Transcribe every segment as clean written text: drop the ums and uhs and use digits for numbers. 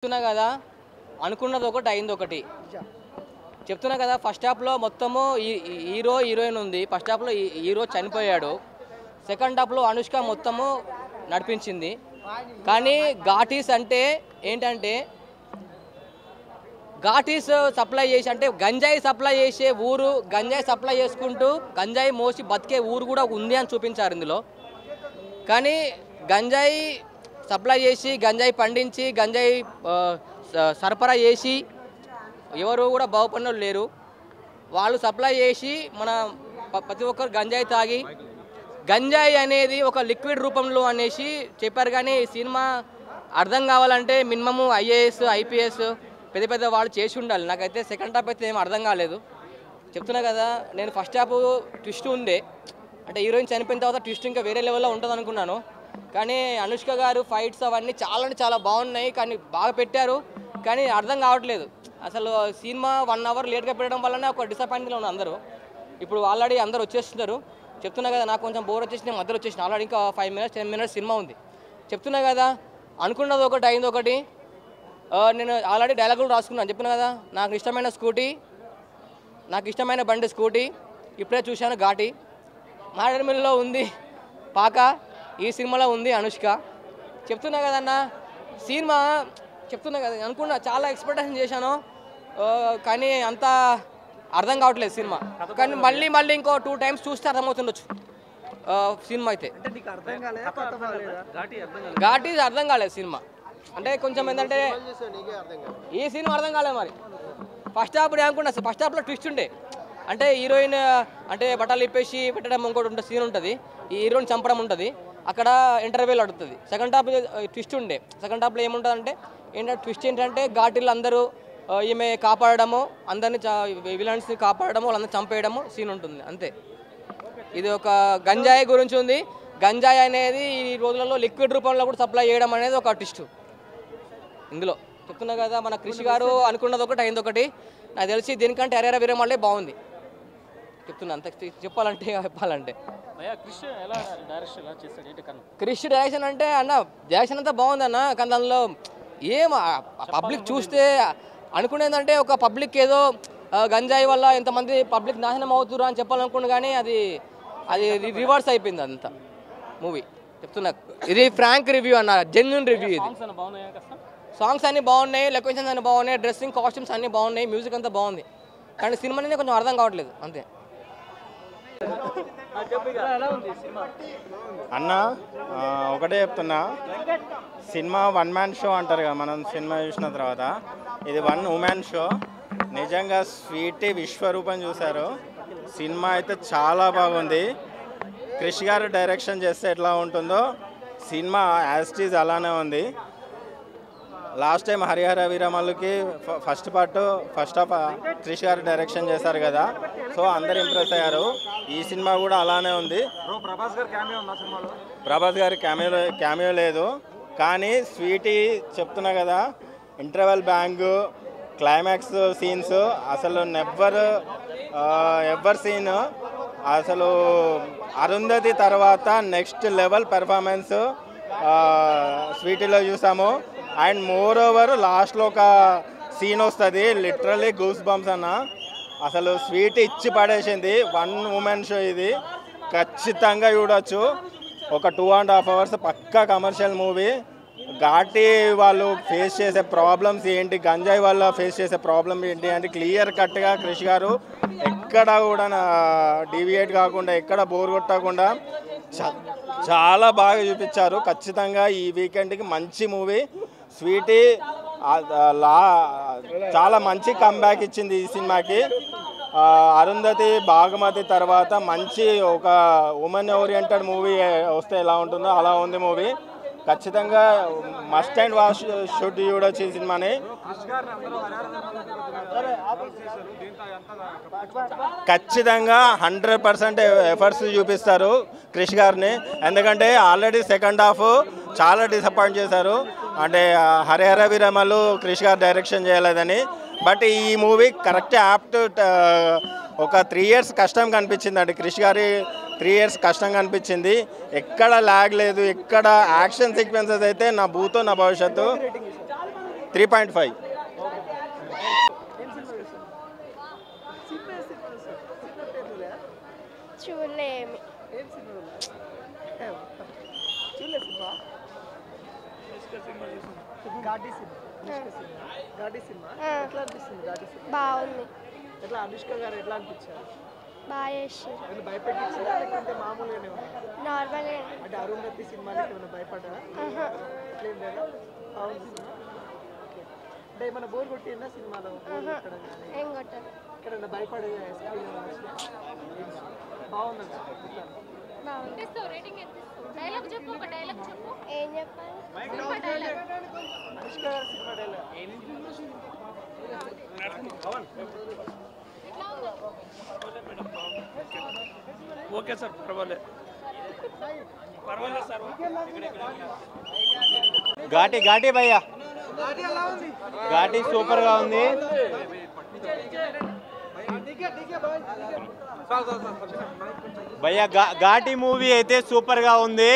చెప్తున్నా కదా అనుకున్నది ఒకటి అయింది ఒకటి చెప్తున్నా కదా ఫస్ట్ హాఫ్లో మొత్తము హీరో హీరోయిన్ ఉంది ఫస్ట్ హాఫ్లో హీరో చనిపోయాడు సెకండ్ హాఫ్లో అనుష్క మొత్తము నడిపించింది కానీ ఘాటీస్ అంటే ఏంటంటే ఘాటీస్ సప్లై చేసి అంటే గంజాయి సప్లై చేసే ఊరు గంజాయి సప్లై చేసుకుంటూ గంజాయి మోసి బతికే ఊరు కూడా ఉంది అని చూపించారు ఇందులో కానీ గంజాయి సప్లై చేసి గంజాయి పండించి గంజాయి సరఫరా చేసి ఎవరు కూడా బాగుపడిన లేరు వాళ్ళు సప్లై చేసి మన ప్రతి ఒక్కరు గంజాయి తాగి గంజాయి అనేది ఒక లిక్విడ్ రూపంలో అనేసి చెప్పారు కానీ సినిమా అర్థం కావాలంటే మినిమము ఐఏఎస్ ఐపీఎస్ పెద్ద పెద్ద వాళ్ళు చేసి ఉండాలి నాకైతే సెకండ్ హాఫ్ అయితే ఏం అర్థం కాలేదు చెప్తున్నా కదా నేను ఫస్ట్ హాఫ్ ట్విస్ట్ ఉండే అంటే హీరోయిన్ చనిపోయిన తర్వాత ట్విస్ట్ ఇంకా వేరే లెవెల్లో ఉంటుంది అనుకున్నాను కానీ అనుష్క గారు ఫైట్స్ అవన్నీ చాలా అంటే చాలా బాగున్నాయి కానీ బాగా పెట్టారు కానీ అర్థం కావట్లేదు అసలు సినిమా 1 అవర్ లేట్గా పెట్టడం వల్లనే ఒక డిసప్పాయింట్గా ఉన్నారు అందరూ ఇప్పుడు ఆల్రెడీ అందరూ వచ్చేస్తున్నారు చెప్తున్నా కదా నాకు కొంచెం బోర్ వచ్చేసి మధ్యలో వచ్చేసిన ఆల్రెడీ ఇంకా 5 minutes 10 minutes సినిమా ఉంది చెప్తున్నా కదా అనుకున్నది ఒకటి అయింది ఒకటి నేను ఆల్రెడీ డైలాగులు రాసుకున్నాను చెప్పిన కదా నాకు ఇష్టమైన స్కూటీ నాకు ఇష్టమైన బండి స్కూటీ ఇప్పుడే చూశాను ఘాటి మారేడుమిల్లిలో ఉంది పాక ఈ సినిమాలో ఉంది అనుష్క చెప్తున్నా కదన్నా సినిమా చెప్తున్నా కదా అనుకున్నా చాలా ఎక్స్పెక్టేషన్ చేశాను కానీ అంత అర్థం కావట్లేదు సినిమా కానీ మళ్ళీ ఇంకో 2 times చూస్తే అర్థమవుతుండొచ్చు సినిమా అయితే ఘాటి అర్థం కాలేదు సినిమా అంటే కొంచెం ఏంటంటే ఈ సినిమా అర్థం కాలేదు మరి ఫస్ట్ హాఫ్ అనుకున్నా ఫస్ట్ హాఫ్లో ట్విస్ట్ ఉండే అంటే హీరోయిన్ అంటే బట్టలు ఇప్పేసి పెట్టడం ఇంకోటి ఉంటుంది సీన్ ఉంటుంది ఈ హీరోయిన్ చంపడం ఉంటుంది అక్కడ ఇంటర్వ్యూలు అడుగుతుంది సెకండ్ హాఫ్ ట్విస్ట్ ఉండే సెకండ్ హాఫ్లో ఏముంటుంది అంటే ఏంటంటే ట్విస్ట్ ఏంటంటే ఘాటీలు అందరూ ఈమె కాపాడము అందరినీ విలన్స్ని కాపాడము వాళ్ళందరూ చంపేయడము సీన్ ఉంటుంది అంతే ఇది ఒక గంజాయి గురించి ఉంది గంజాయి అనేది ఈ రోజులలో లిక్విడ్ రూపంలో కూడా సప్లై చేయడం అనేది ఒక ట్విస్ట్ ఇందులో చెప్తున్నా కదా మన కృషి గారు అనుకున్నది ఒకటి అయింది ఒకటి నాకు తెలిసి దీనికంటే హరిహర వీరమల్లే బాగుంది చెప్తున్నా అంత చెప్పాలంటే క్రిష్ డైరెక్షన్ అంటే అన్న డైరెక్షన్ అంతా బాగుంది అన్న కానీ దానిలో ఏం పబ్లిక్ చూస్తే అనుకునేదంటే ఒక పబ్లిక్ ఏదో గంజాయి వల్ల ఎంతమంది పబ్లిక్ నాశనం అవుతున్నారు అని చెప్పాలనుకున్నా కానీ అది రివర్స్ అయిపోయింది అంతా మూవీ చెప్తున్నా ఇది ఫ్రాంక్ రివ్యూ అన్న జెన్యున్ రివ్యూ ఇది సాంగ్స్ అన్నీ బాగున్నాయి లొకేషన్స్ అన్నీ బాగున్నాయి డ్రెస్సింగ్ కాస్ట్యూమ్స్ అన్నీ బాగున్నాయి మ్యూజిక్ అంతా బాగుంది కానీ సినిమా అనేది కొంచెం అర్థం కావట్లేదు అంతే అన్న ఒకటే చెప్తున్నా సినిమా 1 man షో అంటారు కదా మనం సినిమా చూసిన తర్వాత ఇది 1 woman షో నిజంగా స్వీటీ విశ్వరూపం చూశారు సినిమా అయితే చాలా బాగుంది క్రిష్ గారు డైరెక్షన్ చేస్తే ఎట్లా ఉంటుందో సినిమా యాజ్ ఇట్ ఈజ్ అలానే ఉంది లాస్ట్ టైం హరిహర వీరమల్లుకి first half Krish garu direction చేశారు కదా సో అందరు ఇంప్రెస్ అయ్యారు ఈ సినిమా కూడా అలానే ఉంది ప్రభాస్ గారి క్యామియో లేదు కానీ స్వీటీ చెప్తున్నా కదా ఇంటర్వెల్ బ్యాంగ్ క్లైమాక్స్ సీన్స్ అసలు ఎవర్ సీన్ అసలు అరుంధతి తర్వాత నెక్స్ట్ లెవెల్ పెర్ఫార్మెన్స్ స్వీటీలో చూసాము అండ్ మోర్ ఓవర్ లాస్ట్లో ఒక సీన్ వస్తుంది లిటరల్లీ గూస్ బంప్స్ అన్న అసలు స్వీట్ ఇచ్చి పడేసింది 1 woman షో ఇది ఖచ్చితంగా చూడొచ్చు ఒక 2.5 hours పక్కా కమర్షియల్ మూవీ ఘాటి వాళ్ళు ఫేస్ చేసే ప్రాబ్లమ్స్ ఏంటి గంజాయి వల్ల ఫేస్ చేసే ప్రాబ్లమ్ ఏంటి అంటే క్లియర్ కట్గా క్రిష్ గారు ఎక్కడ కూడా డీవియేట్ కాకుండా ఎక్కడ బోర్ కొట్టకుండా చాలా బాగా చూపించారు ఖచ్చితంగా ఈ వీకెండ్కి మంచి మూవీ స్వీటీ చాలా మంచి కమ్బ్యాక్ ఇచ్చింది ఈ సినిమాకి అరుంధతి భాగమతి తర్వాత మంచి ఒక ఉమెన్ ఓరియంటెడ్ మూవీ వస్తే ఎలా ఉంటుందో అలా ఉంది మూవీ ఖచ్చితంగా మస్ట్ అండ్ వాచ్ షుడ్ చూడొచ్చు ఈ సినిమాని ఖచ్చితంగా 100% ఎఫర్ట్స్ చూపిస్తారు క్రిష్ గారిని ఎందుకంటే ఆల్రెడీ సెకండ్ హాఫ్ చాలా డిసప్పాయింట్ చేశారు అంటే హరిహర వీరమల్లు క్రిష్ గారు డైరెక్షన్ చేయలేదని బట్ ఈ మూవీ కరెక్ట్ యాప్ట్ ఒక 3 years కష్టం కనిపించిందండి క్రిష్ గారి 3 years కష్టం కనిపించింది ఎక్కడ లాగ్ లేదు ఎక్కడ యాక్షన్ సీక్వెన్సెస్ అయితే నా భూతో నా భవిష్యత్తు 3.5. చూడలేమి బాగుంది ఎట్లా అనుష్క గారు ఎట్లా అనిపించారు? బాగా చేసారు ఏమైనా భయపెట్టించారా లేకుంటే మామూలుగానే ఉన్నా? నార్మల్గా అంటే అరుంధతి సినిమాలకి ఏమైనా భయపడ్డారా? అట్లేం లేదా? బాగుంది సినిమా. ఓకే. అంటే ఏమైనా బోర్ కొట్టిందా సినిమాలో? బోర్ కొట్టడం కానీ ఏం కొట్టారు ఎక్కడైనా భయపడే స్క్రీన్ బాగుందా? బాగుంది ఏం చెప్పాలి అనుష్క గారి సినిమా డైలాగ్ ఓకే సార్, పర్వాలేదు సార్. ఘాటి భయ్యా, ఘాటి సూపర్ గా ఉంది. భయ్యా ఘాటి మూవీ అయితే సూపర్ గా ఉంది.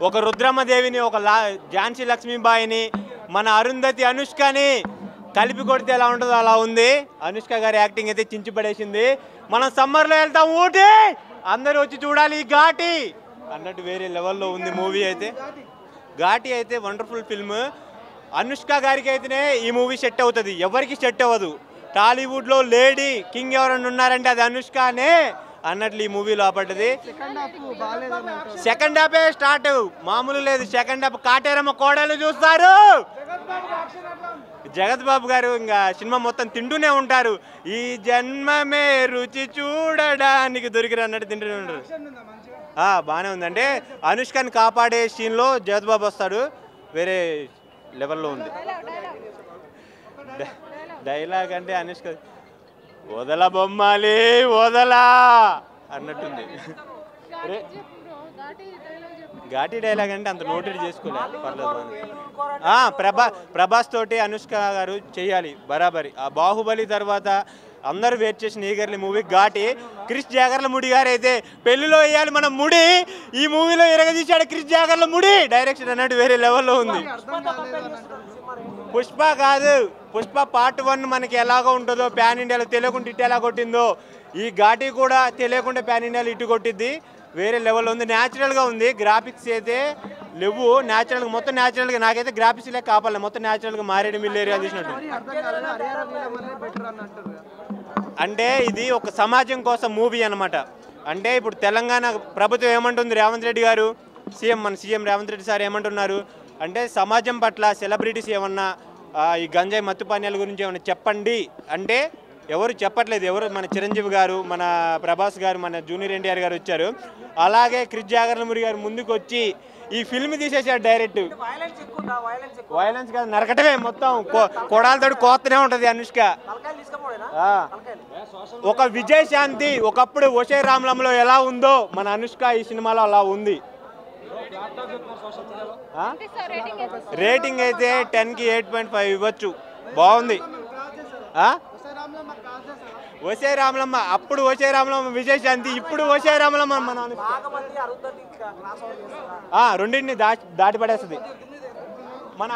ఒక రుద్రమ్మదేవిని, ఒక ఝాన్సీ లక్ష్మీబాయిని, మన అరుంధతి అనుష్కని కలిపి కొడితే ఎలా ఉంటుందో అలా ఉంది. అనుష్క గారి యాక్టింగ్ అయితే చించి పడేసింది. మనం సమ్మర్లో వెళ్తాం ఊటీ, అందరూ వచ్చి చూడాలి ఈ ఘాటి అన్నట్టు వేరే లెవెల్లో ఉంది మూవీ అయితే. ఘాటి అయితే వండర్ఫుల్ ఫిల్మ్. అనుష్క గారికి అయితేనే ఈ మూవీ సెట్ అవుతుంది, ఎవరికి సెట్ అవ్వదు. టాలీవుడ్లో లేడీ కింగ్ ఎవరైనా ఉన్నారంటే అది అనుష్కనే అన్నట్లు ఈ మూవీ లోపడ్డది. సెకండ్ హాఫే స్టార్ట్, మామూలు లేదు. సెకండ్ హాఫ్ కాటేరమ్మ కోడలు చూస్తారు. జగత్ బాబు గారు ఇంకా సినిమా మొత్తం తింటూనే ఉంటారు. ఈ జన్మమే రుచి చూడడానికి దొరికిరు అన్నట్టు తింటూనే ఉంటారు. బాగానే ఉంది. అంటే అనుష్కని కాపాడే సీన్లో జగత్ బాబు వస్తాడు, వేరే లెవెల్లో ఉంది. డైలాగ్ అంటే అనుష్క వదల బొమ్మాలి వదలా అన్నట్టుంది. ఘాటి డైలాగ్ అంటే అంత నోటెడ్ చేసుకోలేదు, పర్లేదు. ప్రభాస్ తోటి అనుష్క గారు చేయాలి బరాబరి. ఆ బాహుబలి తర్వాత అందరూ వెయిట్ చేసిన ఈగర్లీ మూవీ ఘాటి. క్రిష్ జాగర్లముడి గారు అయితే పెళ్లిలో వేయాలి మనం ముడి, ఈ మూవీలో ఎరగదీశాడు క్రిష్ జాగర్లముడి. డైరెక్షన్ అన్నట్టు వేరే లెవెల్లో ఉంది. పుష్ప కాదు, పుష్ప పార్ట్ 1 మనకి ఎలాగో ఉంటుందో ప్యాన్ ఇండియాలో తెలియకుండా ఇటు ఎలా కొట్టిందో, ఈ ఘాటి కూడా తెలియకుండా ప్యాన్ ఇండియాలో ఇటు కొట్టిద్ది. వేరే లెవెల్లో ఉంది, న్యాచురల్గా ఉంది. గ్రాఫిక్స్ అయితే లేవు, న్యాచురల్గా మొత్తం న్యాచురల్గా. నాకైతే గ్రాఫిక్స్ లేక కాపాలి, మొత్తం న్యాచురల్గా మారేడు మిల్ ఏరియా తీసినట్టు. అంటే ఇది ఒక సమాజం కోసం మూవీ అనమాట. అంటే ఇప్పుడు తెలంగాణ ప్రభుత్వం ఏమంటుంది, రేవంత్ రెడ్డి గారు మన సీఎం రేవంత్ రెడ్డి సార్ ఏమంటున్నారు అంటే, సమాజం పట్ల సెలబ్రిటీస్ ఏమన్నా ఈ గంజాయి మత్తు పానీయాల గురించి ఏమన్నా చెప్పండి అంటే ఎవరు చెప్పట్లేదు. ఎవరు మన చిరంజీవి గారు, మన ప్రభాస్ గారు, మన జూనియర్ ఎన్టీఆర్ గారు వచ్చారు. అలాగే క్రిష్ జాగర్లముడి గారు ముందుకు వచ్చి ఈ ఫిల్మ్ తీసేసాడు డైరెక్ట్. వైలెన్స్ కాదు, నరకటమే మొత్తం. కొడాలతో కోస్తూనే ఉంటుంది అనుష్క. ఒక విజయశాంతి ఒకప్పుడు ఒషే రామ్లంలో ఎలా ఉందో మన అనుష్క ఈ సినిమాలో అలా ఉంది. రేటింగ్ అయితే 10కి 8.5 ఇవ్వచ్చు, బాగుంది. ఒసే రామలమ్మ, అప్పుడు ఒసే రామలమ్మ విజయశాంతి, ఇప్పుడు ఒసే రామలమ్మ మన రెండింటిని దాటి పడేస్తుంది మన